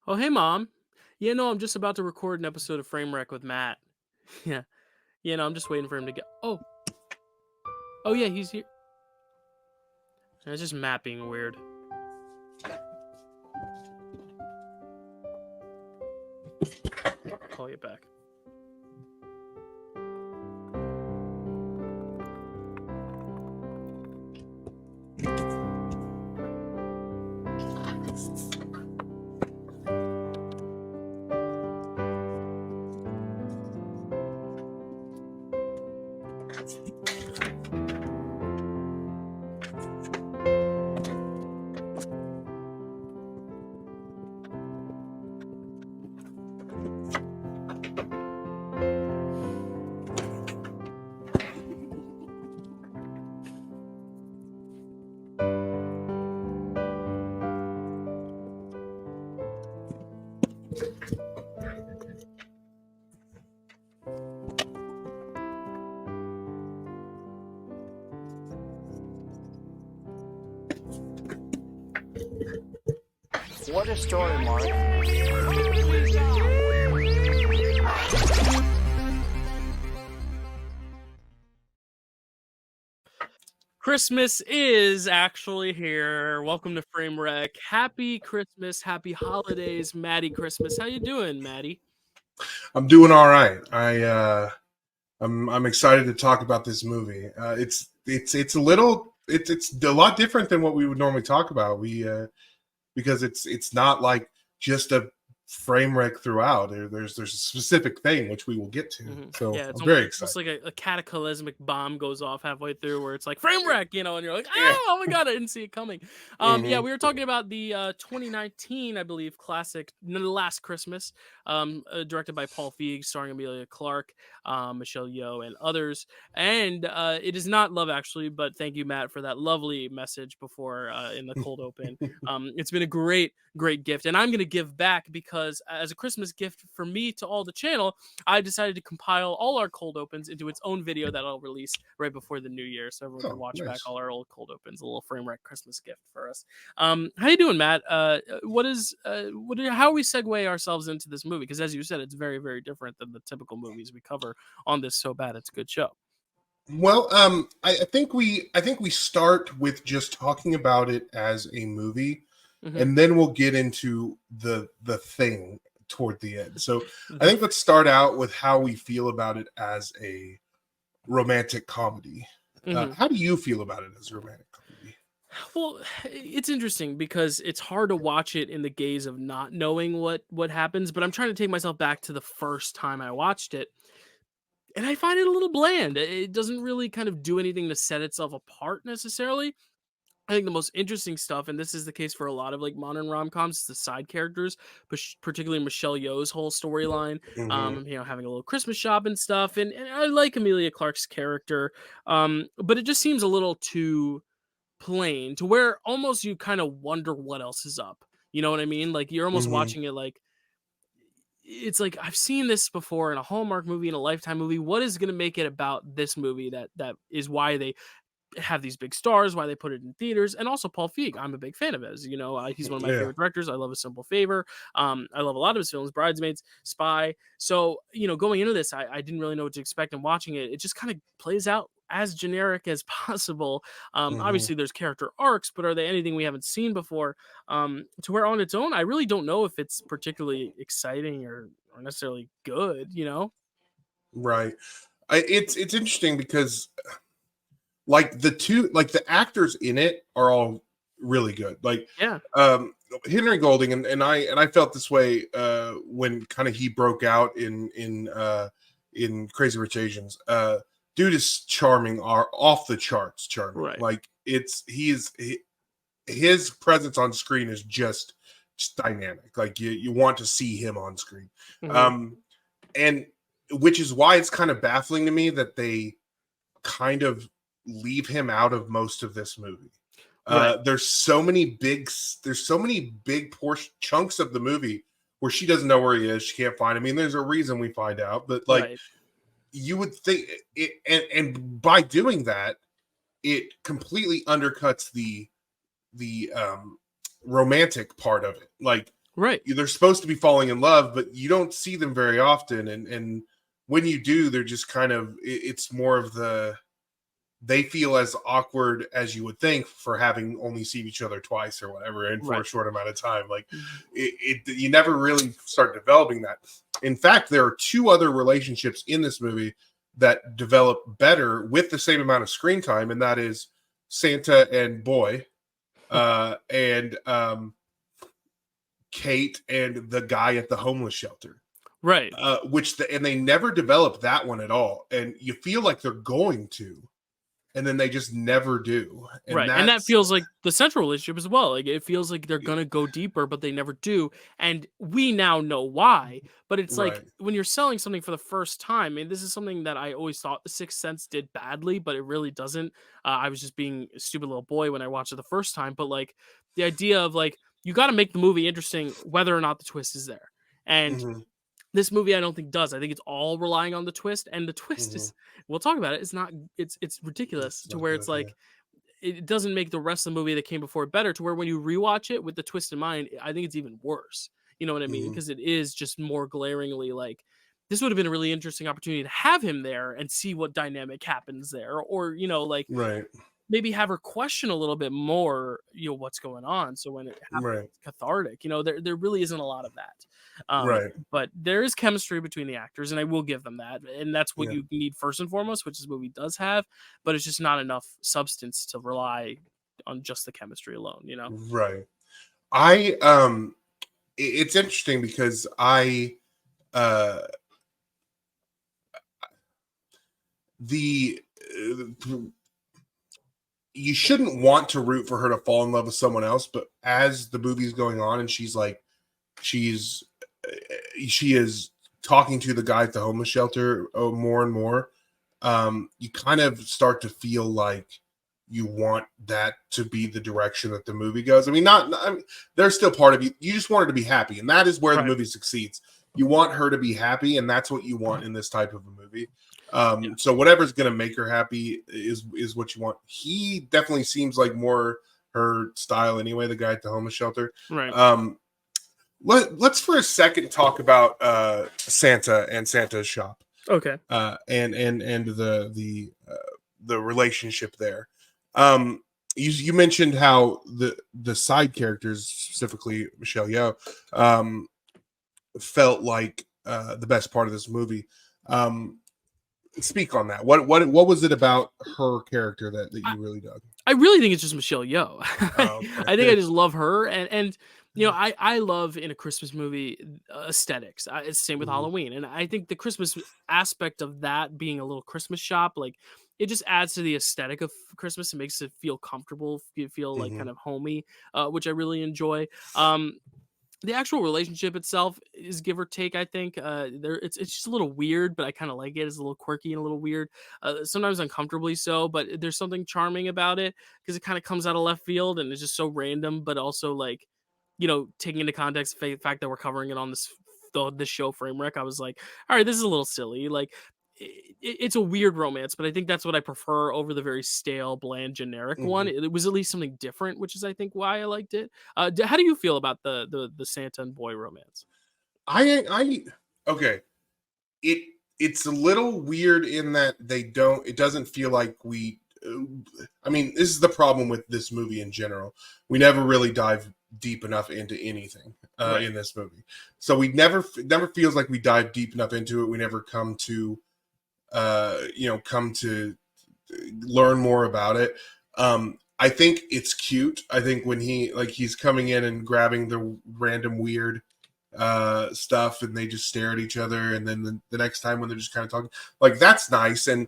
Oh, hey, Mom. Yeah, no, I'm just about to record an episode of Framewreck with Matt. Yeah. Yeah, no, I'm just waiting for him to get. Oh, yeah, he's here. It's just Matt being weird. I'll call you back. What a story, Mark. Christmas is actually here. Welcome to Framewreck. Happy Christmas, happy holidays, Maddie Christmas. How you doing, Maddie? I'm doing all right. I'm excited to talk about this movie. It's a lot different than what we would normally talk about. Because it's not like just a frame wreck throughout. There's a specific thing which we will get to. Mm-hmm. So yeah, it's I'm very excited. It's excited. like a cataclysmic bomb goes off halfway through where it's like frame wreck, and you're like, oh my god, I didn't see it coming. Yeah, we were talking about the 2019, I believe, classic The Last Christmas, directed by Paul Feig, starring Emilia Clarke, Michelle Yeoh, and others. And it is not Love Actually, but thank you, Matt, for that lovely message before in the cold open. It's been a great gift, and I'm going to give back because as a Christmas gift for me to all the channel, I decided to compile all our cold opens into its own video that I'll release right before the new year, so everyone can watch back all our old cold opens. A little frame wreck Christmas gift for us. How you doing, Matt? How we segue ourselves into this movie? Because as you said, it's very, very different than the typical movies we cover on this So Bad It's a Good Show. Well, I think we start with just talking about it as a movie. Mm-hmm. And then we'll get into the thing toward the end. So I think let's start out with how we feel about it as a romantic comedy. Mm-hmm. How do you feel about it as a romantic comedy? Well, it's interesting because it's hard to watch it in the gaze of not knowing what happens, but I'm trying to take myself back to the first time I watched it. And I find it a little bland. It doesn't really kind of do anything to set itself apart necessarily. I think the most interesting stuff, and this is the case for a lot of like modern rom-coms, is the side characters, but particularly Michelle Yeoh's whole storyline. Mm-hmm. Having a little Christmas shop and stuff, and I like Emilia Clarke's character, but it just seems a little too plain to where almost you kind of wonder what else is up. You know what I mean? Like you're almost watching it like it's like I've seen this before in a Hallmark movie, in a Lifetime movie. What is going to make it about this movie that is why they have these big stars, why they put it in theaters? And also Paul Feig, I'm a big fan of his. He's one of my favorite directors. I love A Simple Favor. I love a lot of his films, Bridesmaids, Spy. So going into this, I didn't really know what to expect, and watching it, it just kind of plays out as generic as possible. Obviously there's character arcs, but are they anything we haven't seen before? To where on its own, I really don't know if it's particularly exciting or necessarily good, Right. It's interesting because like the actors in it are all really good. Like Henry Golding and I felt this way when kind of he broke out in Crazy Rich Asians. Dude is charming, off the charts charming. Right. Like his presence on screen is just dynamic. Like you want to see him on screen. And which is why it's kind of baffling to me that they kind of leave him out of most of this movie. Right. There's so many big chunks of the movie where she doesn't know where he is. She can't find him. I mean, there's a reason we find out, but like you would think it, and by doing that, it completely undercuts the romantic part of it. Like Right. they're supposed to be falling in love, but you don't see them very often. And when you do, they're just kind of, it's more of they feel as awkward as you would think for having only seen each other twice or whatever, and for a short amount of time. Like you never really start developing that. In fact, there are 2 other relationships in this movie that develop better with the same amount of screen time, and that is Santa and Boy, and Kate and the guy at the homeless shelter. Right. And they never develop that one at all, and you feel like they're going to, and then they just never do. And that feels like the central relationship as well. Like it feels like they're gonna go deeper, but they never do. And we now know why. But it's like when you're selling something for the first time, and this is something that I always thought The Sixth Sense did badly, but it really doesn't. I was just being a stupid little boy when I watched it the first time. But like the idea of like you got to make the movie interesting, whether or not the twist is there. And this movie, I don't think does. I think it's all relying on the twist, and the twist is, we'll talk about it. It's not, it's ridiculous to where it's like, it doesn't make the rest of the movie that came before it better, to where when you rewatch it with the twist in mind, I think it's even worse. You know what I mean? Because it is just more glaringly like, this would have been a really interesting opportunity to have him there and see what dynamic happens there. Or, you know, like maybe have her question a little bit more, you know, what's going on. So when it happens, it's cathartic. You know, there really isn't a lot of that. But there is chemistry between the actors, and I will give them that. And that's what you need first and foremost, which this movie does have, but it's just not enough substance to rely on just the chemistry alone, you know? Right. It's interesting because you shouldn't want to root for her to fall in love with someone else, but as the movie's going on and she is talking to the guy at the homeless shelter more and more, you kind of start to feel like you want that to be the direction that the movie goes. I mean, there's still part of you just want her to be happy, and that is where the movie succeeds. You want her to be happy, and that's what you want in this type of a movie. So whatever's going to make her happy is what you want. He definitely seems like more her style anyway, the guy at the homeless shelter. Let's for a second talk about Santa and Santa's shop. Okay. And the relationship there. You mentioned how the side characters, specifically Michelle Yeoh, felt like the best part of this movie. Speak on that. What was it about her character that you really dug? I really think it's just Michelle Yeoh. I think I just love her, and you know, I love in a Christmas movie aesthetics. It's the same with Halloween, and I think the Christmas aspect of that being a little Christmas shop, like it just adds to the aesthetic of Christmas. It makes it feel comfortable, feel like kind of homey, which I really enjoy. The actual relationship itself is give or take. I think it's just a little weird, but I kind of like it. It's a little quirky and a little weird, sometimes uncomfortably so. But there's something charming about it because it kind of comes out of left field and it's just so random, but also like, you know, taking into context the fact that we're covering it on this show Framewreck, I was like, all right, this is a little silly. Like it's a weird romance, but I think that's what I prefer over the very stale, bland, generic one. It was at least something different, which is I think why I liked it. How do you feel about the Santa and Boy romance? Okay. It's a little weird in that it doesn't feel like I mean, this is the problem with this movie in general. We never really dive deep enough into anything in this movie. So we never feels like we dive deep enough into it. We never come to learn more about it. I think it's cute. I think when he's coming in and grabbing the random weird stuff and they just stare at each other, and then the next time when they're just kind of talking, like that's nice. And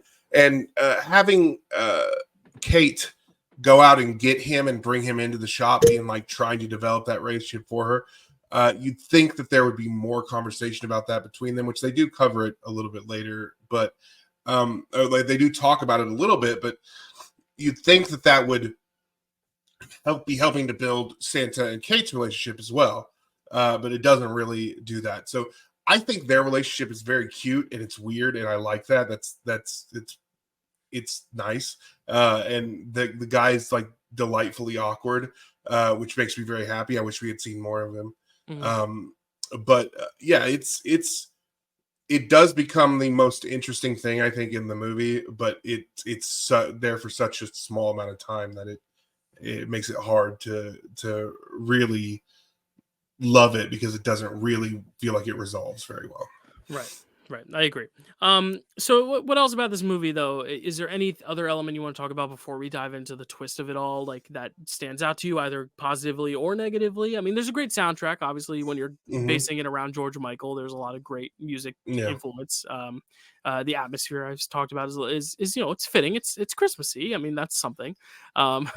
having Kate go out and get him and bring him into the shop, being like trying to develop that relationship for her, you'd think that there would be more conversation about that between them, which they do cover it a little bit later, but like they do talk about it a little bit, but you'd think that would be helping to build Santa and Kate's relationship as well, but it doesn't really do that. So I think their relationship is very cute and it's weird, and I like that. It's nice, and the guy's like delightfully awkward, which makes me very happy. I wish we had seen more of him. But yeah, it does become the most interesting thing, I think, in the movie, but it's there for such a small amount of time that it makes it hard to really love it, because it doesn't really feel like it resolves very well. Right. I agree. So what else about this movie though? Is there any other element you want to talk about before we dive into the twist of it all, like that stands out to you either positively or negatively? I mean, there's a great soundtrack. Obviously, when you're Mhm. basing it around George Michael, there's a lot of great music Yeah. influence. The atmosphere I've talked about is it's fitting. It's Christmassy. I mean, that's something. Um,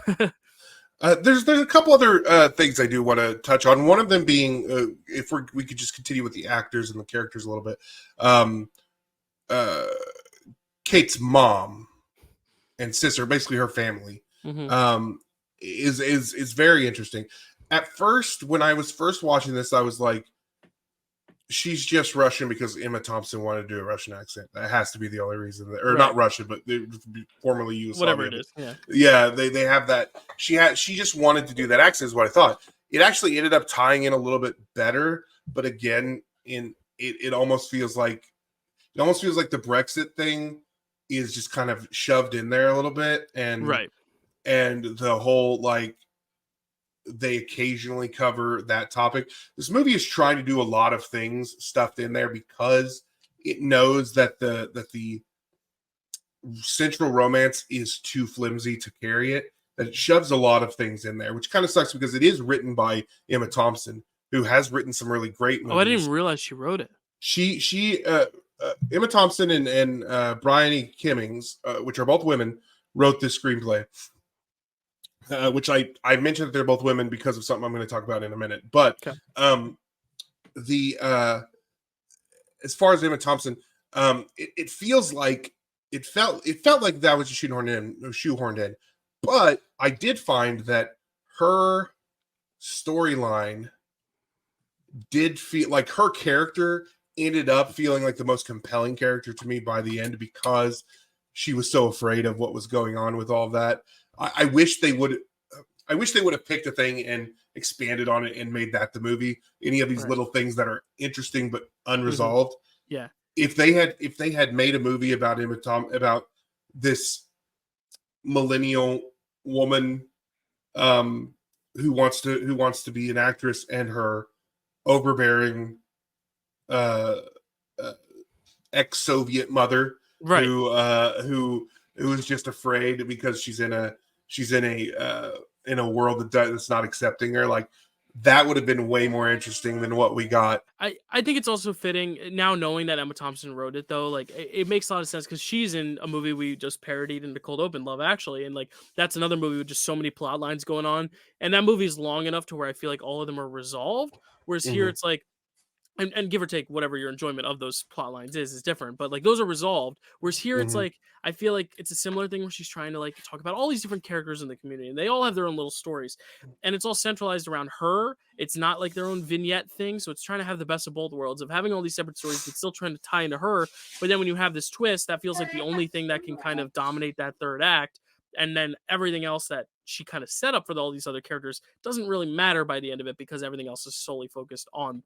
There's a couple other things I do want to touch on. One of them being, if we could just continue with the actors and the characters a little bit. Um, uh, Kate's mom and sister, basically her family, mhm. is very interesting. At first, when I was first watching this, I was like, she's just Russian because Emma Thompson wanted to do a Russian accent. That has to be the only reason, or Right. not Russian, but formerly Yugoslavia. Whatever it is. Yeah. Yeah, they have that. She just wanted to do that accent, is what I thought. It actually ended up tying in a little bit better, but again, it almost feels like the Brexit thing is just kind of shoved in there a little bit, and Right. and the whole, like, they occasionally cover that topic. This movie is trying to do a lot of things stuffed in there because it knows that the central romance is too flimsy to carry it. That it shoves a lot of things in there, which kind of sucks because it is written by Emma Thompson, who has written some really great movies. Oh, I didn't realize she wrote it. Emma Thompson and Brian E. Kimmings, which are both women, wrote this screenplay. Which I mentioned that they're both women because of something I'm going to talk about in a minute. But Okay. As far as Emma Thompson, it feels like it felt like that was shoehorned in. But I did find that her storyline did feel like her character ended up feeling like the most compelling character to me by the end, because she was so afraid of what was going on with all that. I wish they would have picked a thing and expanded on it and made that the movie. Any of these little things that are interesting but unresolved. Mm-hmm. Yeah. If they had made a movie about about this millennial woman who wants to be an actress, and her overbearing ex-Soviet mother, Right. who is just afraid because she's in a world that's not accepting her. Like, that would have been way more interesting than what we got. I think it's also fitting now, knowing that Emma Thompson wrote it, though. Like, it makes a lot of sense because she's in a movie we just parodied in the Cold Open, Love Actually, and like that's another movie with just so many plot lines going on, and that movie's long enough to where I feel like all of them are resolved. Whereas here it's like, and give or take whatever your enjoyment of those plot lines is different, but like those are resolved. Whereas here it's like, I feel like it's a similar thing where she's trying to like talk about all these different characters in the community, and they all have their own little stories, and it's all centralized around her. It's not like their own vignette thing, so it's trying to have the best of both worlds of having all these separate stories but still trying to tie into her. But then when you have this twist, that feels like the only thing that can kind of dominate that third act, and then everything else that she kind of set up for all these other characters doesn't really matter by the end of it, because everything else is solely focused on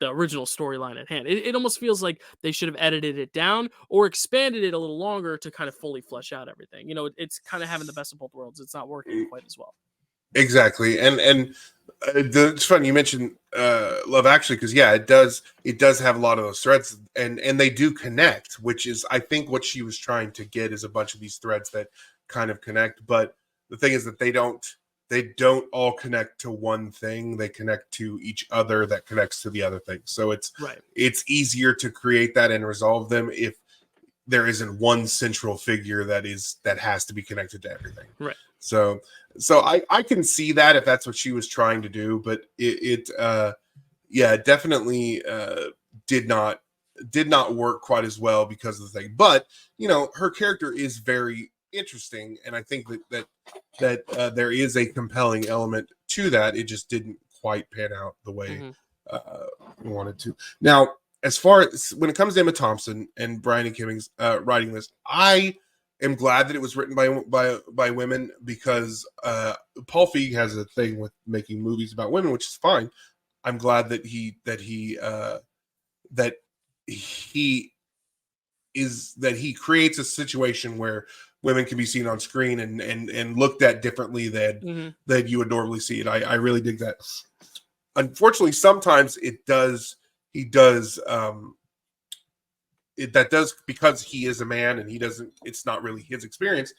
the original storyline at hand. It almost feels like they should have edited it down or expanded it a little longer to kind of fully flesh out everything. It's kind of having the best of both worlds. It's not working quite as well. Exactly. And it's funny you mentioned Love Actually, because it does have a lot of those threads, and they do connect, which is, I think, what she was trying to get, is a bunch of these threads that kind of connect. But the thing is that they don't all connect to one thing. They connect to each other that connects to the other thing. So it's easier to create that and resolve them if there isn't one central figure that has to be connected to everything. Right. So I can see that if that's what she was trying to do, but it definitely did not work quite as well because of the thing. But her character is very interesting, and I think that there is a compelling element to that. It just didn't quite pan out the way we wanted to. Now, as far as when it comes to Emma Thompson and Brian and Kimmings writing this, I am glad that it was written by women, because Paul Feig has a thing with making movies about women, which is fine. I'm glad that he creates a situation where women can be seen on screen and looked at differently than you would normally see it. I really dig that. Unfortunately, sometimes that does, because he is a man and it's not really his experience,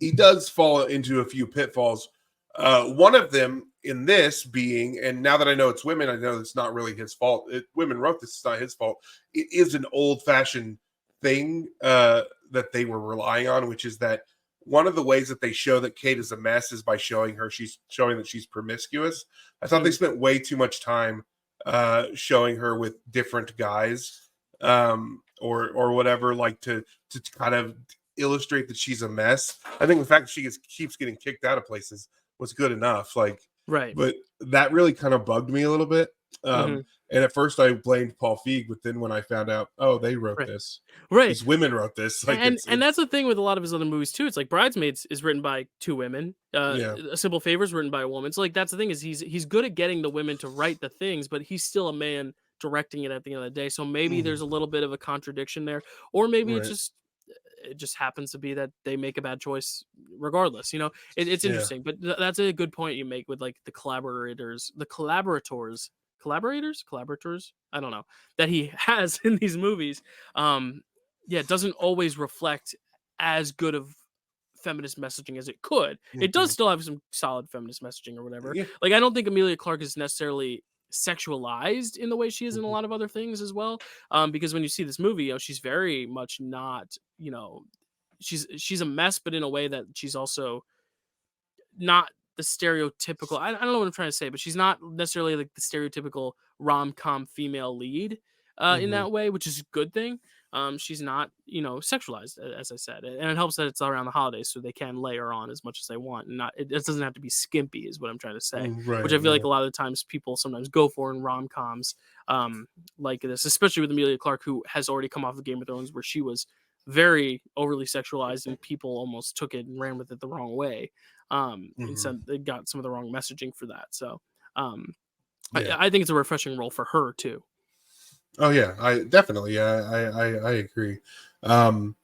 he does fall into a few pitfalls. One of them in this being, and now that I know it's women, I know it's not really his fault. Women wrote this, it's not his fault. It is an old-fashioned thing that they were relying on, which is that one of the ways that they show that Kate is a mess is by showing that she's promiscuous. I thought they spent way too much time showing her with different guys, or whatever, like to kind of illustrate that she's a mess. I think the fact that she keeps getting kicked out of places was good enough. Like, right. But that really kind of bugged me a little bit. And at first I blamed Paul Feig, but then when I found out, they wrote this. Right. These women wrote this. Like, and that's the thing with a lot of his other movies too. It's like Bridesmaids is written by two women. A Simple Favor is written by a woman. So like that's the thing, is he's good at getting the women to write the things, but he's still a man directing it at the end of the day. So maybe there's a little bit of a contradiction there, or maybe it just happens to be that they make a bad choice regardless. It's interesting, but that's a good point you make with like the collaborators, I don't know, that he has in these movies. It doesn't always reflect as good of feminist messaging as it could. It does still have some solid feminist messaging or whatever. Like, I don't think Emilia Clarke is necessarily sexualized in the way she is in a lot of other things as well, because when you see this movie, she's very much not, she's a mess, but in a way that she's also not the stereotypical, I don't know what I'm trying to say, but she's not necessarily like the stereotypical rom-com female lead in that way, which is a good thing. She's not, sexualized, as I said, and it helps that it's around the holidays, so they can layer on as much as they want, and it doesn't have to be skimpy, is what I'm trying to say. Which I feel like a lot of the times people sometimes go for in rom-coms like this, especially with Emilia Clarke, who has already come off of Game of Thrones, where she was very overly sexualized and people almost took it and ran with it the wrong way. And so they got some of the wrong messaging for that. So I think it's a refreshing role for her too. Oh yeah, I definitely, I agree. Was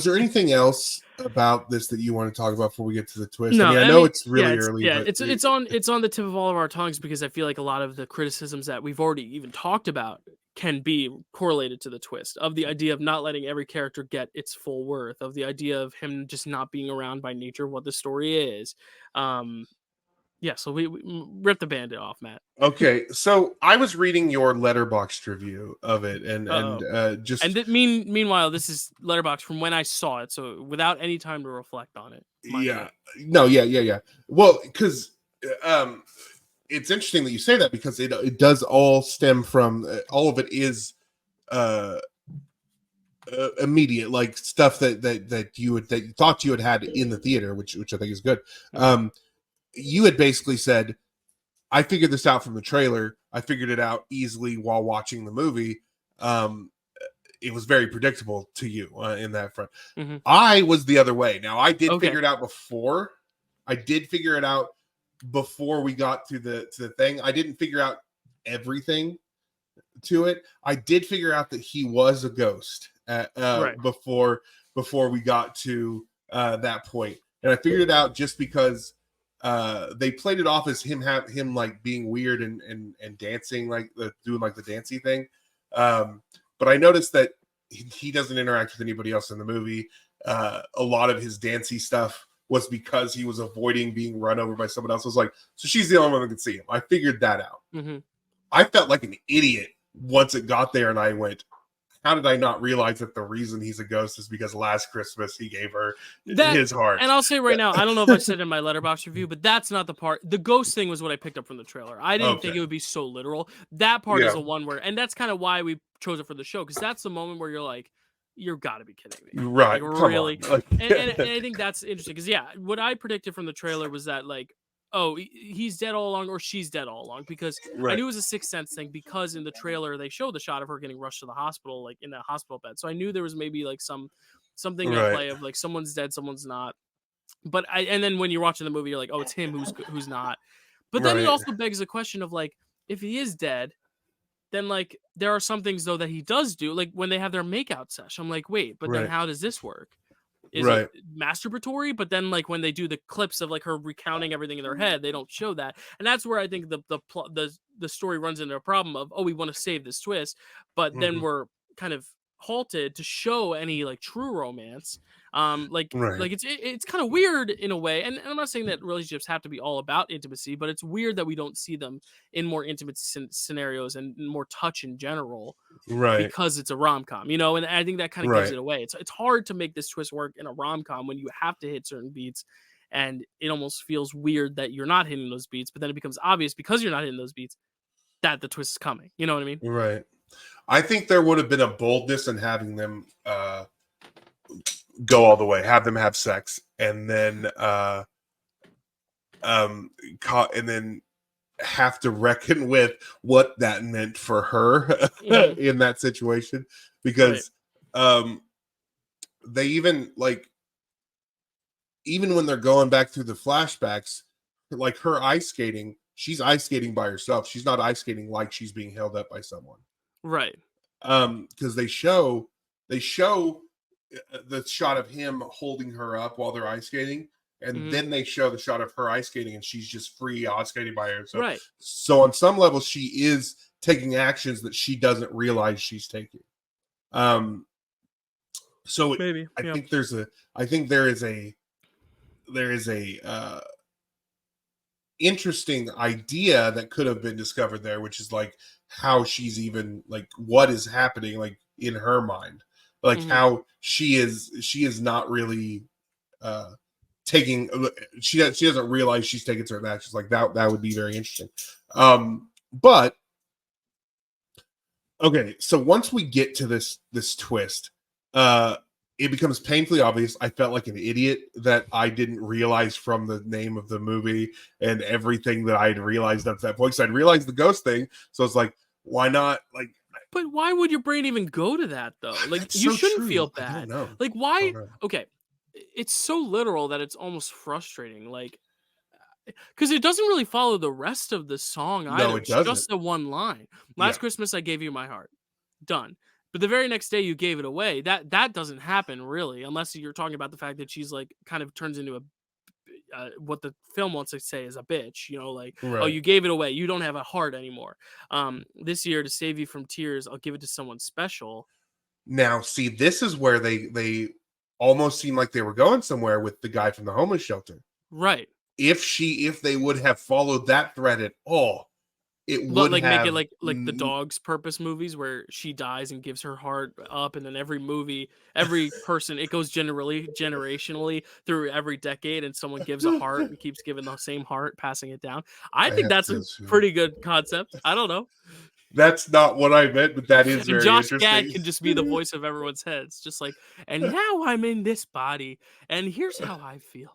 there anything else about this that you want to talk about before we get to the twist? No, I know it's really early. Yeah, but it's on the tip of all of our tongues, because I feel like a lot of the criticisms that we've already even talked about can be correlated to the twist, of the idea of not letting every character get its full worth, of the idea of him just not being around by nature of what the story is. So we rip the Band-Aid off, Matt. Okay, so I was reading your Letterboxd review of it, meanwhile, this is Letterboxd from when I saw it, so without any time to reflect on it. Yeah. Well, because it's interesting that you say that, because it does all stem from all of it is immediate, like stuff that you thought you had in the theater, which I think is good. You had basically said, I figured this out from the trailer. I figured it out easily while watching the movie. It was very predictable to you in that front. I was the other way. Now, I did figure it out before. I did figure it out before we got to the thing. I didn't figure out everything to it. I did figure out that he was a ghost before we got to that point. And I figured it out just because they played it off as him like being weird and dancing, like doing like the dancey thing. But I noticed that he doesn't interact with anybody else in the movie. A lot of his dancey stuff was because he was avoiding being run over by someone else. I was like, so she's the only one that could see him. I figured that out. I felt like an idiot once it got there, and I went, how did I not realize that the reason he's a ghost is because last Christmas he gave her his heart? And I'll say right now, I don't know if I said it in my Letterboxd review, but that's not the part. The ghost thing was what I picked up from the trailer. I didn't think it would be so literal. That part is the one where, and that's kind of why we chose it for the show, because that's the moment where you're like, you've got to be kidding me. Right. Like, really? And I think that's interesting, because what I predicted from the trailer was that, like, oh, he's dead all along, or she's dead all along, because I knew it was a Sixth Sense thing, because in the trailer they showed the shot of her getting rushed to the hospital, like in that hospital bed. So I knew there was maybe like something at play of like someone's dead, someone's not. and then when you're watching the movie, you're like, oh, it's him who's not. But then it Right. also begs the question of like, if he is dead, then like there are some things though that he does do, like when they have their makeout sesh. I'm like, wait, but then Right. how does this work? Is it Right. masturbatory? But then like when they do the clips of like her recounting everything in their head, they don't show that, and that's where I think the story runs into a problem of, oh, we want to save this twist, but then Mhm. we're kind of halted to show any like true romance. Right. It's kind of weird in a way, and I'm not saying that relationships have to be all about intimacy, but it's weird that we don't see them in more intimate scenarios and more touch in general Right. because it's a rom-com, you know, and I think that kind of gives Right. it away. It's hard to make this twist work in a rom-com when you have to hit certain beats, and it almost feels weird that you're not hitting those beats, but then it becomes obvious because you're not hitting those beats that the twist is coming. You know what I mean? Right. I think there would have been a boldness in having them go all the way, have them have sex, and then and then have to reckon with what that meant for her in that situation, because they even when they're going back through the flashbacks, like her ice skating, she's ice skating by herself. She's not ice skating like she's being held up by someone. Right. Because they show the shot of him holding her up while they're ice skating, and then they show the shot of her ice skating, and she's just free ice skating by herself. Right. So on some level, she is taking actions that she doesn't realize she's taking. So maybe I think there is a interesting idea that could have been discovered there, which is like how she's even like what is happening like in her mind, like how she is not really taking, she doesn't realize she's taking certain actions. Like that would be very interesting. But okay, so once we get to this twist, it becomes painfully obvious. I felt like an idiot that I didn't realize from the name of the movie and everything that I had realized up to that point. So I'd realized the ghost thing. So it's like, why not? Like, but why would your brain even go to that though? Like, you shouldn't feel bad. I don't know. Like, why? Okay, it's so literal that it's almost frustrating. Like, because it doesn't really follow the rest of the song either. No, it It's doesn't. just the one line. Last Christmas I gave you my heart. Done. But the very next day you gave it away. That doesn't happen really, unless you're talking about the fact that she's like kind of turns into a what the film wants to say is a bitch, you know, like, oh, you gave it away, you don't have a heart anymore. This year, to save you from tears, I'll give it to someone special. Now, see, this is where they almost seem like they were going somewhere with the guy from the homeless shelter. Right. If they would have followed that thread at all, it would like have, make it like the Dog's Purpose movies where she dies and gives her heart up, and then every person, it goes generationally through every decade, and someone gives a heart and keeps giving the same heart, passing it down. I think that's a pretty good concept. I don't know. That's not what I meant, but that is very Josh interesting. Gad can just be the voice of everyone's heads, just like, and now I'm in this body, and here's how I feel.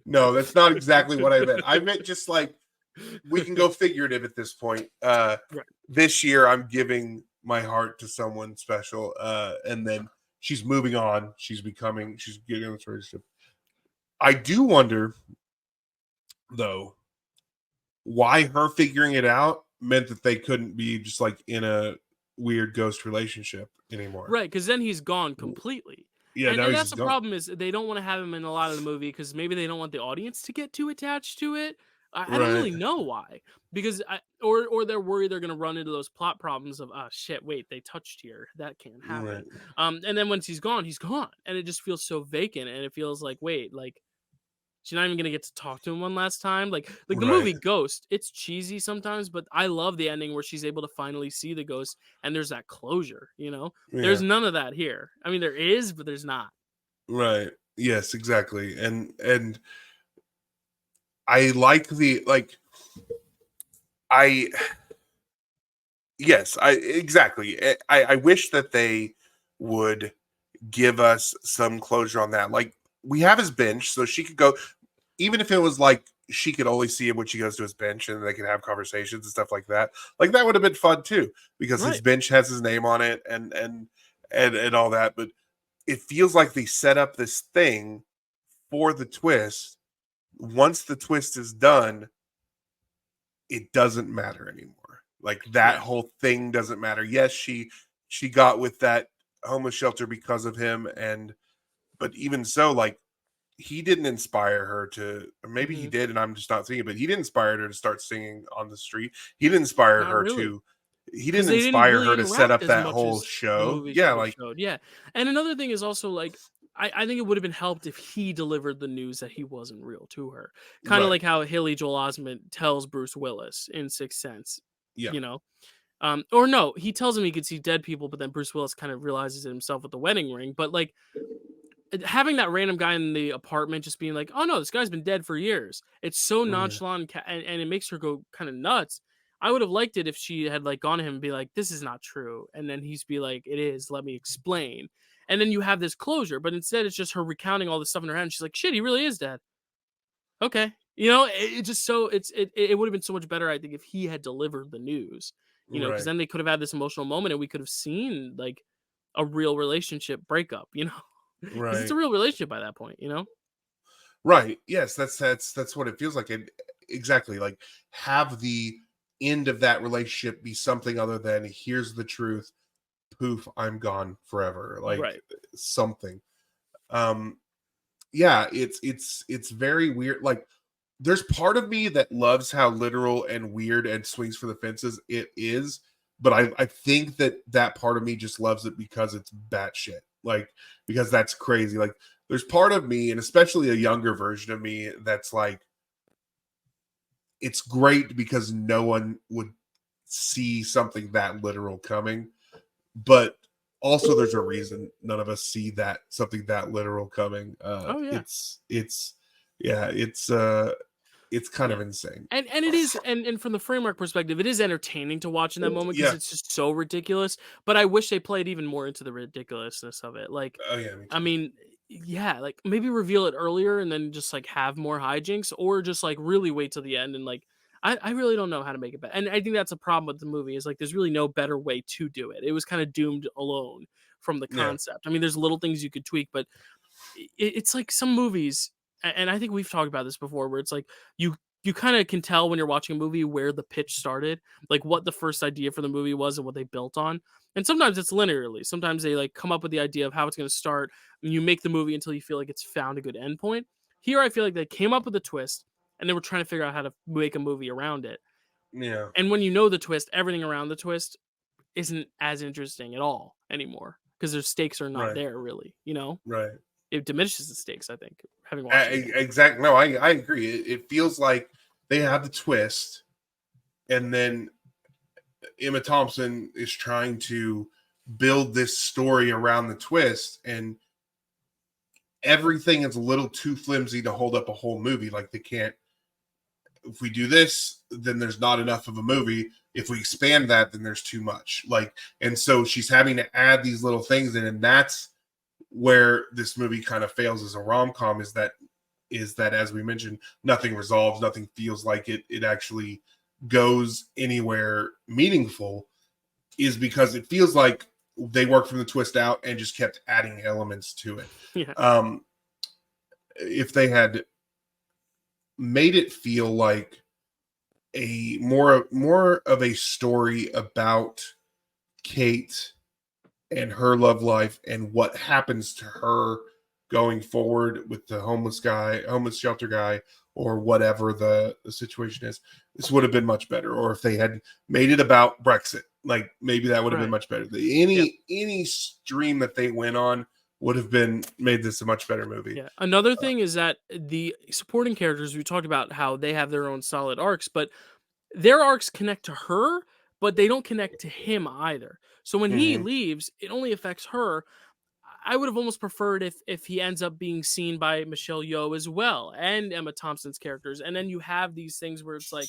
That's not exactly what I meant. I meant just like, we can go figurative at this point. Right. This year I'm giving my heart to someone special, and then she's moving on. She's getting in this relationship. I do wonder, though, why her figuring it out meant that they couldn't be just like in a weird ghost relationship anymore. Right, because then he's gone completely. Yeah, and that's the problem, is they don't want to have him in a lot of the movie because maybe they don't want the audience to get too attached to it. I don't really know why, because or they're worried they're going to run into those plot problems of, shit, wait, they touched here, that can't happen. Right. And then once he's gone, and it just feels so vacant, and it feels like, wait, like, she's not even gonna get to talk to him one last time. Like the movie Ghost, it's cheesy sometimes, but I love the ending where she's able to finally see the ghost and there's that closure, you know? Yeah. There's none of that here. I mean, there is, but there's not. Right. Yes, exactly. And I like exactly. I wish that they would give us some closure on that. Like, we have his bench, so she could go, even if it was like she could only see him when she goes to his bench and they can have conversations and stuff like that. Like, that would have been fun too, because his bench has his name on it and all that. But it feels like they set up this thing for the twist. Once the twist is done, it doesn't matter anymore. Like that whole thing doesn't matter. Yes, she got with that homeless shelter because of him, but even so, like he didn't inspire her to, or maybe he did, and I'm just not seeing it, but he didn't inspire her to start singing on the street. He didn't inspire her to, he didn't they didn't inspire really her to set interact up as that much whole as the show. movie Yeah, could have like showed. Yeah. And another thing is also like I think it would have been helped if he delivered the news that he wasn't real to her. Kind of right. like how Haley Joel Osment tells Bruce Willis in Sixth Sense. Yeah. You know? Or no, he tells him he could see dead people, but then Bruce Willis kind of realizes it himself with the wedding ring. But like having that random guy in the apartment just being like, "Oh no, this guy's been dead for years." It's so nonchalant and it makes her go kind of nuts. I would have liked it if she had like gone to him and be like, "This is not true," and then he's be like, "It is. Let me explain." And then you have this closure. But instead, it's just her recounting all this stuff in her head. And she's like, "Shit, he really is dead." Okay, it just so it would have been so much better, I think, if he had delivered the news. Because Right. then they could have had this emotional moment and we could have seen like a real relationship breakup. Because it's Right. a real relationship by that point. Right. Yes, that's what it feels like. And exactly, like have the end of that relationship be something other than here's the truth, poof, I'm gone forever. Like Right. something. Um yeah, it's very weird. Like there's part of me that loves how literal and weird and swings for the fences it is, but I think that part of me just loves it because it's batshit. Like because that's crazy. Like there's part of me, and especially a younger version of me, that's like it's great because no one would see something that literal coming, but also there's a reason none of us see that something that literal coming. Oh yeah. It's yeah, it's kind of Yeah. insane. And it is, and from the framework perspective, it is entertaining to watch in that moment because Yeah. it's just so ridiculous. But I wish they played even more into the ridiculousness of it. Like, Oh yeah, me I too. mean, yeah, like maybe reveal it earlier and then just like have more hijinks, or just like really wait till the end and like I really don't know how to make it better. And I think that's a problem with the movie is like there's really no better way to do it. It was kind of doomed alone from the Yeah. concept. I mean, there's little things you could tweak, but it's like some movies, and I think we've talked about this before, where it's like you kind of can tell when you're watching a movie where the pitch started, like what the first idea for the movie was and what they built on. And sometimes it's linearly. Sometimes they like come up with the idea of how it's going to start, and you make the movie until you feel like it's found a good endpoint. Here, I feel like they came up with a twist, and they were trying to figure out how to make a movie around it. Yeah. And when you know the twist, everything around the twist isn't as interesting at all anymore because their stakes are not Right. there really. Right. It diminishes the stakes, I think, having watched it again. Exactly. No, I agree. It feels like they have the twist, and then Emma Thompson is trying to build this story around the twist, and everything is a little too flimsy to hold up a whole movie. Like they can't. If we do this, then there's not enough of a movie. If we expand that, then there's too much. Like, and so she's having to add these little things in, and that's where this movie kind of fails as a rom-com. Is that as we mentioned, nothing resolves, nothing feels like it actually goes anywhere meaningful, is because it feels like they worked from the twist out and just kept adding elements to it. Yeah. If they had made it feel like a more of a story about Kate and her love life and what happens to her going forward with the homeless shelter guy, or whatever the situation is, this would have been much better. Or if they had made it about Brexit, like maybe that would have been Right. much better. Yeah. Any stream that they went on would have made this a much better movie. Yeah. Another thing is that the supporting characters, we talked about how they have their own solid arcs, but their arcs connect to her, but they don't connect to him either. So when he Mhm. leaves, it only affects her. I would have almost preferred if he ends up being seen by Michelle Yeoh as well and Emma Thompson's characters. And then you have these things where it's like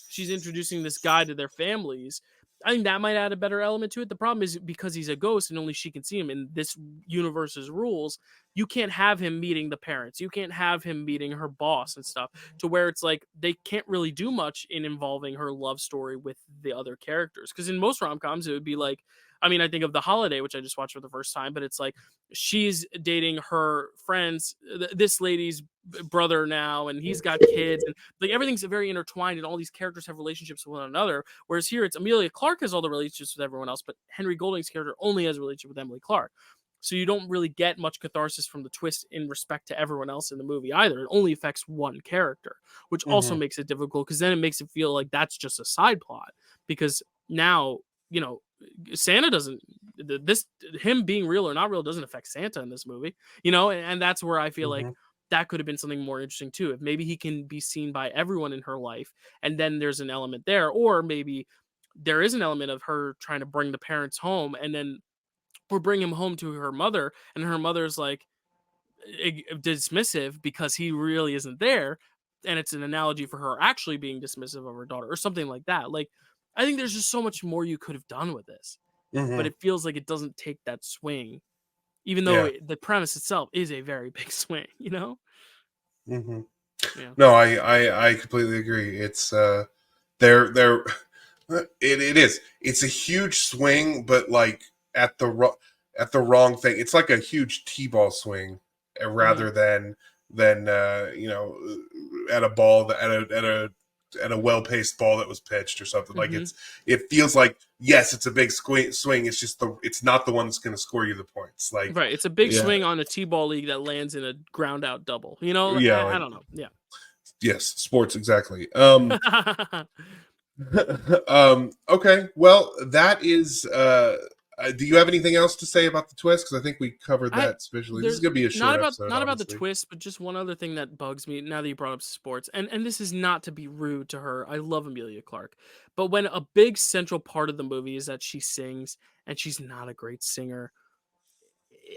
she's introducing this guy to their families. I think that might add a better element to it. The problem is because he's a ghost and only she can see him in this universe's rules, you can't have him meeting the parents. You can't have him meeting her boss and stuff, to where it's like they can't really do much in involving her love story with the other characters. Because in most rom-coms, it would be like I mean, I think of The Holiday, which I just watched for the first time, but it's like she's dating her friend's this lady's brother now, and he's got kids, and like everything's very intertwined, and all these characters have relationships with one another. Whereas here, it's Emilia Clarke has all the relationships with everyone else, but Henry Golding's character only has a relationship with Emily Clarke. So you don't really get much catharsis from the twist in respect to everyone else in the movie either. It only affects one character, which also makes it difficult because then it makes it feel like that's just a side plot. Because now, you know, Santa doesn't, him being real or not real doesn't affect Santa in this movie, you know, and that's where I feel like that could have been something more interesting too. If maybe he can be seen by everyone in her life, and then there's an element there, or maybe there is an element of her trying to bring the parents home, and then or bring him home to her mother, and her mother's like dismissive because he really isn't there, and it's an analogy for her actually being dismissive of her daughter or something like that. Like, I think there's just so much more you could have done with this, but it feels like it doesn't take that swing, even though the premise itself is a very big swing, you know? Yeah. No, I completely agree. It's they're it is. It's a huge swing, but like at the wrong thing. It's like a huge T-ball swing rather than you know, at a ball that at a well-paced ball that was pitched or something. Like it feels like, yes, it's a big swing. It's just it's not the one that's going to score you the points. Like, right, it's a big swing on a T-ball league that lands in a ground out double. You know, yeah, I don't know. Yeah. Yes, sports exactly. Okay, well, that is. Do you have anything else to say about the twist? Because I think we covered that sufficiently. This is going to be a short episode. Not about the twist, but just one other thing that bugs me now that you brought up sports, and this is not to be rude to her. I love Emilia Clarke, but when a big central part of the movie is that she sings, and she's not a great singer.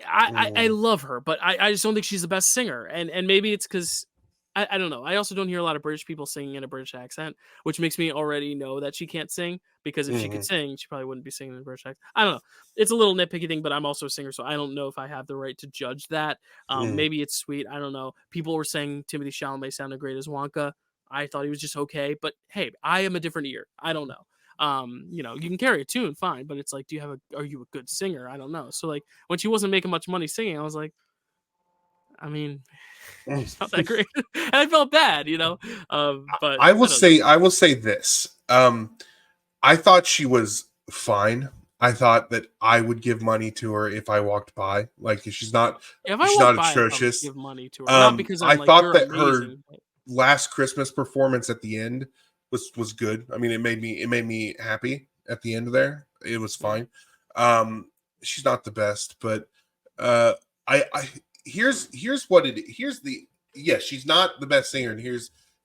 I love her, but I just don't think she's the best singer, and maybe it's because I don't know. I also don't hear a lot of British people singing in a British accent, which makes me already know that she can't sing, because if she could sing, she probably wouldn't be singing in a British accent. I don't know. It's a little nitpicky thing, but I'm also a singer, so I don't know if I have the right to judge that. Maybe it's sweet. I don't know. People were saying Timothée Chalamet sounded great as Wonka. I thought he was just okay, but hey, I am a different ear. I don't know. You know, you can carry a tune fine, but it's like, are you a good singer? I don't know. So like when she wasn't making much money singing, I was like, I mean, it's not that great. And I felt bad, you know. But I will say this. I thought she was fine. I thought that I would give money to her if I walked by. Like, she's not atrocious. Give money to her. Not because I thought that her last Christmas performance at the end was good. I mean, it made me happy at the end there. It was fine. She's not the best, but here's she's not the best singer, and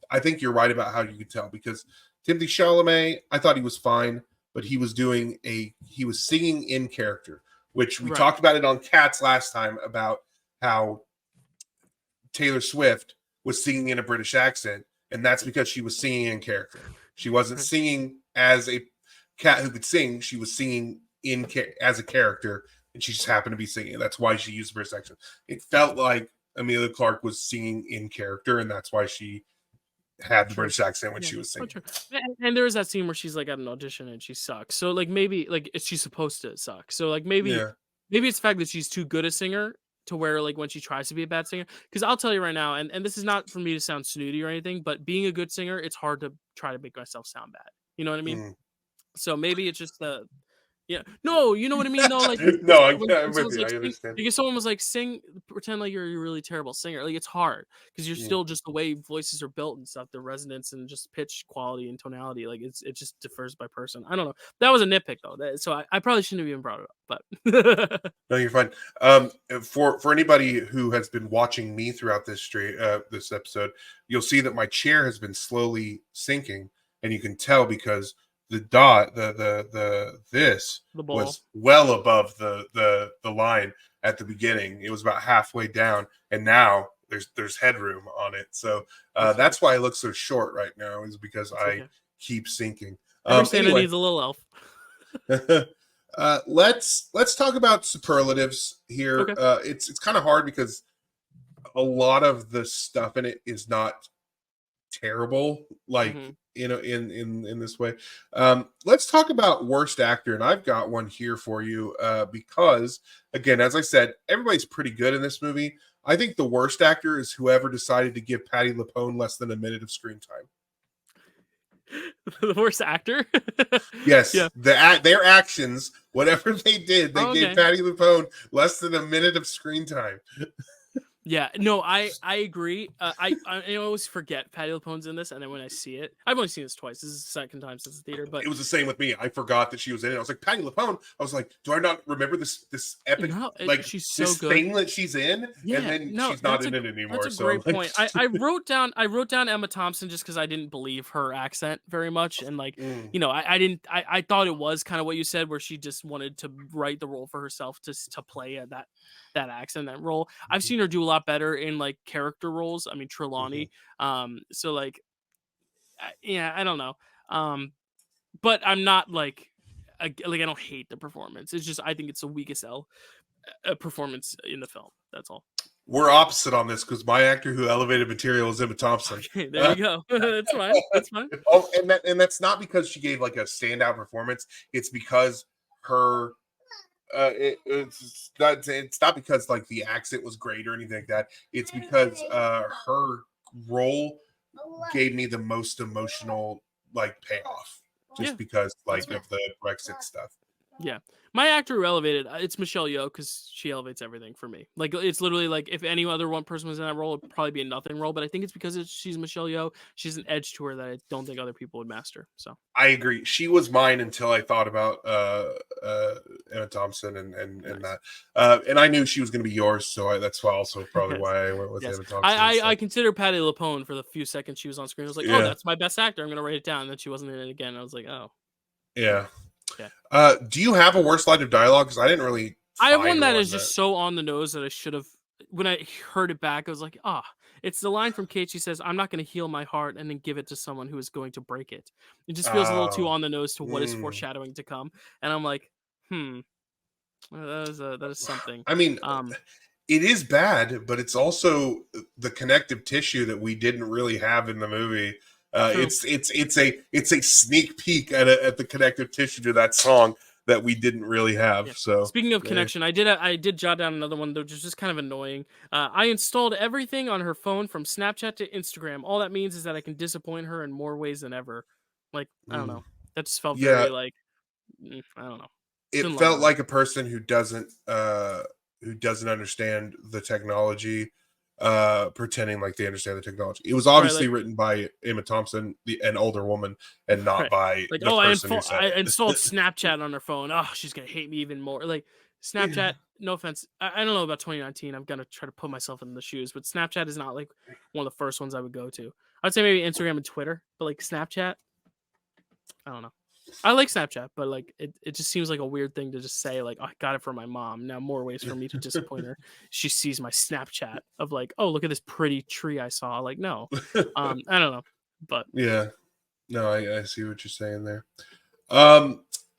I think you're right about how you could tell, because Timothée Chalamet, I thought he was fine, but he was singing in character, which we talked about it on Cats last time, about how Taylor Swift was singing in a British accent, and that's because she was singing in character. She wasn't singing as a cat who could sing. She was singing as a character, and she just happened to be singing. That's why she used British accent. It felt like Emilia Clarke was singing in character, and that's why she had the British accent when she was singing. And there is that scene where she's like at an audition and she sucks. So like maybe like she's supposed to suck. So like maybe it's the fact that she's too good a singer to where like when she tries to be a bad singer. Because I'll tell you right now, and this is not for me to sound snooty or anything, but being a good singer, it's hard to try to make myself sound bad. You know what I mean? So maybe it's just the no, you know what I mean? No, like no, I'm with you. I understand. Because someone was like, pretend like you're a really terrible singer. Like, it's hard because you're still just the way voices are built and stuff, the resonance and just pitch quality and tonality. Like, it just differs by person. I don't know. That was a nitpick though. So I probably shouldn't have even brought it up. But no, you're fine. For anybody who has been watching me throughout this this episode, you'll see that my chair has been slowly sinking, and you can tell because the ball was well above the line at the beginning. It was about halfway down, and now there's headroom on it. So that's why I look so short right now, is because I keep sinking. Santa needs a little elf. Let's talk about superlatives here. Okay. It's kind of hard because a lot of the stuff in it is not terrible. Like in this way. Let's talk about worst actor, and I've got one here for you because, again, as I said, everybody's pretty good in this movie. I think the worst actor is whoever decided to give Patti LuPone less than a minute of screen time. The worst actor? Yes, Yeah. Their actions, whatever they did, they gave Okay. Patti LuPone less than a minute of screen time. Yeah, no, I agree. I always forget Patti LuPone's in this, and then when I see it, I've only seen this twice. This is the second time since the theater, but It was the same with me. I forgot that she was in it. I was like, Patti LuPone. I was like, do I not remember this epic she's so this good. thing that she's in? Yeah, and then no, she's not in it anymore. That's a So great like, point. I wrote down Emma Thompson just because I didn't believe her accent very much, and like I thought it was kind of what you said, where she just wanted to write the role for herself to play that accent, that role. I've seen her do a lot better in like character roles. I mean, Trelawney. So like, yeah, I don't know. But I'm not like I don't hate the performance. It's just I think it's the weakest performance in the film. That's all. we're opposite on this because my actor who elevated material is Emma Thompson. Okay, there you go. That's fine. That's fine. Oh, and that's not because she gave like a standout performance. It's because her it's not because like the accent was great or anything like that. It's because her role gave me the most emotional like payoff, just because like of the Brexit stuff. Yeah, my actor who elevated, it's Michelle Yeoh, because she elevates everything for me. Like it's literally like if any other one person was in that role, it'd probably be a nothing role. But I think it's because she's Michelle Yeoh. She's an edge to her that I don't think other people would master. So I agree. She was mine until I thought about Emma Thompson and nice. that. And I knew she was going to be yours, so that's also probably why I went with Emma Thompson. I consider Patti LuPone for the few seconds she was on screen. I was like, oh, that's my best actor. I'm going to write it down. And then she wasn't in it again. I was like, oh. Yeah. Yeah. Do you have a worst line of dialogue? Because I didn't really. I have one that is just so on the nose that I should have. When I heard it back, I was like, it's the line from Kate. She says, I'm not going to heal my heart and then give it to someone who is going to break it. It just feels a little too on the nose to what is foreshadowing to come. And I'm like, that is something. I mean, it is bad, but it's also the connective tissue that we didn't really have in the movie. It's a sneak peek at the connective tissue to that song that we didn't really have. Yeah. So speaking of connection, I did jot down another one that was just kind of annoying. I installed everything on her phone from Snapchat to Instagram. All that means is that I can disappoint her in more ways than ever. Like I don't know. That just felt very like I don't know. It felt like a person who doesn't understand the technology. Pretending like they understand the technology. It was obviously written by Emma Thompson, an older woman, and not by like the person who said I installed Snapchat on her phone. Oh, she's gonna hate me even more. Like Snapchat, no offense, I don't know about 2019. I'm gonna try to put myself in the shoes, but Snapchat is not like one of the first ones I would go to. I'd say maybe Instagram and Twitter, but like Snapchat, I don't know. I like Snapchat, but like it just seems like a weird thing to just say, like, oh, I got it for my mom. Now more ways for me to disappoint her. She sees my Snapchat of like, oh, look at this pretty tree I saw. Like, no. I don't know. But yeah. No, I see what you're saying there.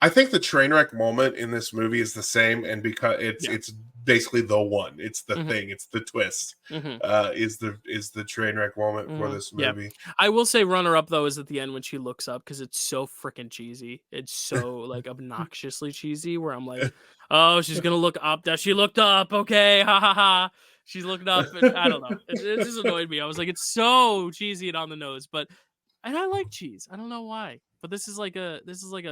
I think the train wreck moment in this movie is the same, and because it's basically the one. It's the thing. It's the twist. Is the train wreck moment for this movie. Yeah. I will say runner up though is at the end when she looks up, because it's so freaking cheesy. It's so like obnoxiously cheesy. Where I'm like, oh, she's gonna look up. That she looked up. Okay, ha ha ha. She's looking up. And I don't know. It just annoyed me. I was like, it's so cheesy and on the nose, and I like cheese. I don't know why, but this is like a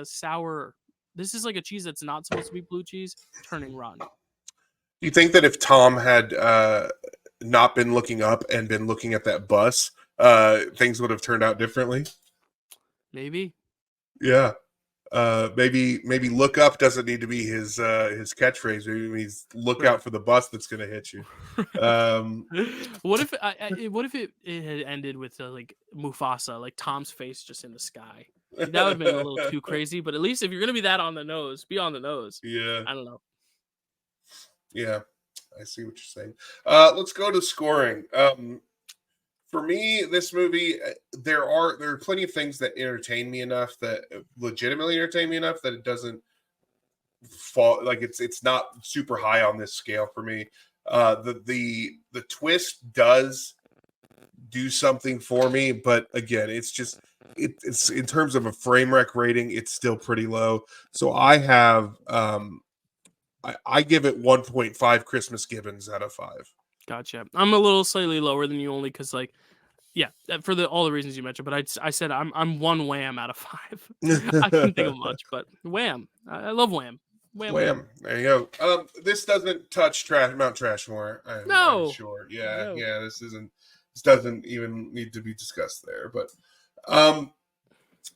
sour. This is like a cheese that's not supposed to be blue cheese turning rotten. Do you think that if Tom had not been looking up and been looking at that bus, things would have turned out differently? Maybe. Yeah. Maybe look up doesn't need to be his catchphrase. Maybe it means look out for the bus that's going to hit you. What if it had ended with like Mufasa, like Tom's face just in the sky? Like, that would have been a little too crazy. But at least if you're going to be that on the nose, be on the nose. Yeah. I don't know. Yeah, I see what you're saying. Let's go to scoring. For me, this movie, there are plenty of things that entertain me enough, that legitimately entertain me enough, that it doesn't fall, like it's not super high on this scale for me. The twist does do something for me, but again, it's just it's in terms of a Framewreck rating, it's still pretty low. So I have I give it 1.5 Christmas Gibbons out of 5. Gotcha. I'm a little slightly lower than you only because like, yeah, for all the reasons you mentioned. But I said I'm one Wham out of 5. I couldn't think of much, but Wham. I love Wham. Wham. Wham. There you go. This doesn't touch Mount Trashmore. I'm No. sure. Yeah, No. yeah. This doesn't even need to be discussed there. But all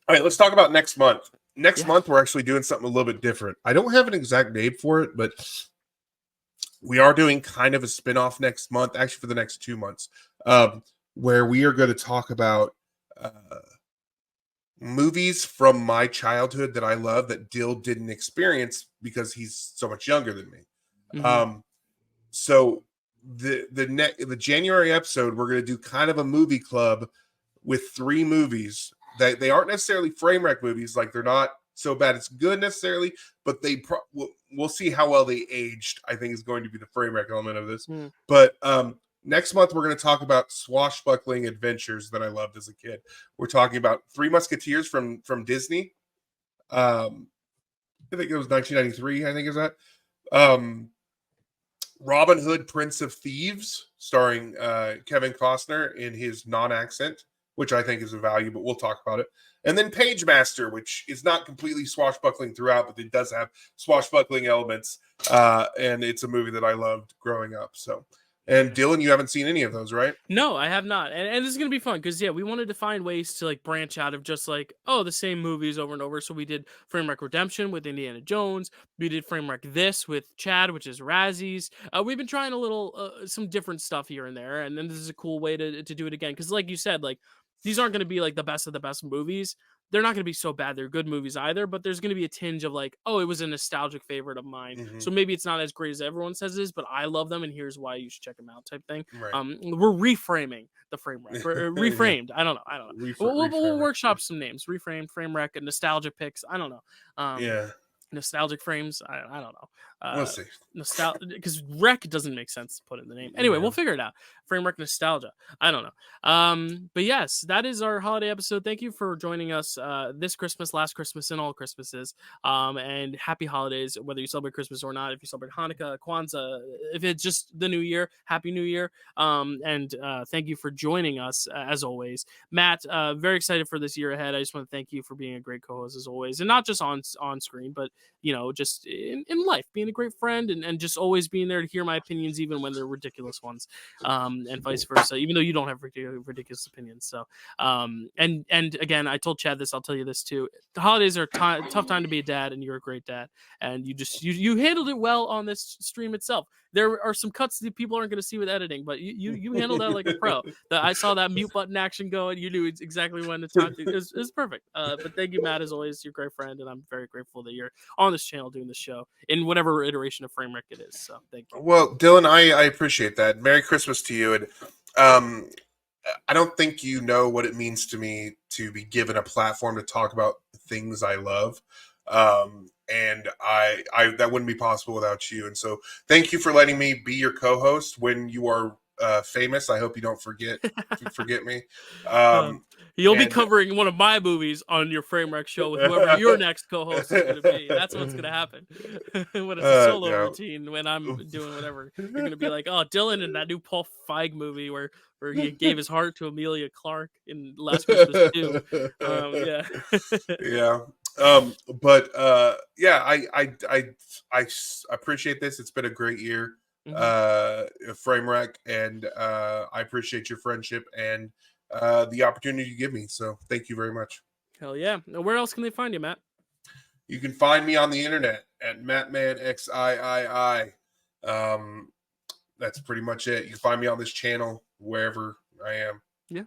right, let's talk about next month. Next month, we're actually doing something a little bit different. I don't have an exact name for it, but we are doing kind of a spinoff next month, actually for the next 2 months, where we are going to talk about movies from my childhood that I love that Dyl didn't experience because he's so much younger than me. Mm-hmm. So the January episode, we're going to do kind of a movie club with 3 movies that they aren't necessarily Framewreck movies. Like they're not so bad it's good necessarily, but we'll see how well they aged. I think is going to be the Framewreck element of this. But next month we're going to talk about swashbuckling adventures that I loved as a kid. We're talking about Three Musketeers from Disney. I think it was 1993. I think is that. Robin Hood, Prince of Thieves, starring Kevin Costner in his non-accent, which I think is a value, but we'll talk about it. And then Page Master, which is not completely swashbuckling throughout, but it does have swashbuckling elements. And it's a movie that I loved growing up. So, and Dylan, you haven't seen any of those, right? No, I have not. And this is going to be fun because, yeah, we wanted to find ways to like branch out of just like, oh, the same movies over and over. So we did Framewreck Redemption with Indiana Jones. We did Framewreck This with Chad, which is Razzies. We've been trying a little, some different stuff here and there. And then this is a cool way to do it again. Because like you said, like these aren't going to be like the best of the best movies. They're not going to be so bad. They're good movies either, but there's going to be a tinge of like, oh, it was a nostalgic favorite of mine. Mm-hmm. So maybe it's not as great as everyone says it is, but I love them. And here's why you should check them out type thing. Right. We're reframing the Framewreck. Reframed. I don't know. We'll workshop some names. Reframe, Framewreck, and nostalgia picks. I don't know. Nostalgic frames. I don't know. We'll see. Nostalgia, because wreck doesn't make sense to put in the name. Anyway, we'll figure it out. Framewreck nostalgia. I don't know. But yes, that is our holiday episode. Thank you for joining us this Christmas, last Christmas, and all Christmases. And happy holidays, whether you celebrate Christmas or not. If you celebrate Hanukkah, Kwanzaa, if it's just the New Year, Happy New Year. And thank you for joining us as always, Matt. Very excited for this year ahead. I just want to thank you for being a great co-host as always, and not just on screen, but you know, just in life, being a great friend and just always being there to hear my opinions, even when they're ridiculous ones, and vice versa, even though you don't have ridiculous opinions. So, and again, I told Chad this, I'll tell you this too. The holidays are a tough time to be a dad, and you're a great dad, and you handled it well on this stream itself. There are some cuts that people aren't going to see with editing, but you handled that like a pro. I saw that mute button action going. You knew exactly when to talk to. It was perfect. But thank you, Matt, as always. You're a great friend, and I'm very grateful that you're on this channel doing this show in whatever iteration of Framewreck it is. So thank you. Well, Dylan, I appreciate that. Merry Christmas to you. And I don't think you know what it means to me to be given a platform to talk about things I love. And I that wouldn't be possible without you. And so thank you for letting me be your co-host when you are famous. I hope you don't forget me. You'll be covering one of my movies on your Framewreck show with whoever your next co-host is going to be. That's what's going to happen. When it's a solo routine, when I'm doing whatever, you're going to be like, oh, Dylan in that new Paul Feig movie where he gave his heart to Amelia Clark in Last Christmas 2. Yeah. But I appreciate this. It's been a great year, Framewreck, and I appreciate your friendship and the opportunity you give me. So thank you very much. Hell yeah. Now, where else can they find you, Matt? You can find me on the internet at MattmanXIII. That's pretty much it. You can find me on this channel wherever I am. Yeah.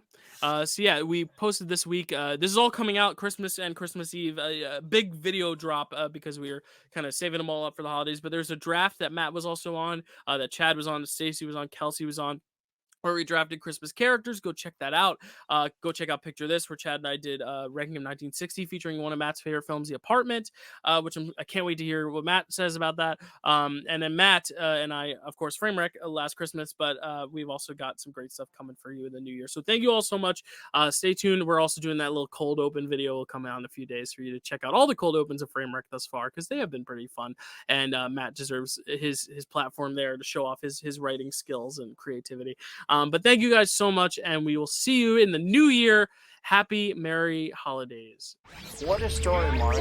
So yeah, we posted this week. This is all coming out Christmas and Christmas Eve. A big video drop because we were kind of saving them all up for the holidays. But there's a draft that Matt was also on, that Chad was on, that Stacy was on, Kelsey was on. where we drafted Christmas characters. Go check that out. Go check out Picture This, where Chad and I did Ranking of 1960, featuring one of Matt's favorite films, The Apartment, which I can't wait to hear what Matt says about that. And then Matt and I, of course, Framewreck last Christmas, but we've also got some great stuff coming for you in the new year. So thank you all so much. Stay tuned. We're also doing that little cold open video. Will come out in a few days for you to check out all the cold opens of Framewreck thus far, because they have been pretty fun. And Matt deserves his platform there to show off his writing skills and creativity. But thank you guys so much, and we will see you in the new year. Happy Merry Holidays. What a story, Mark.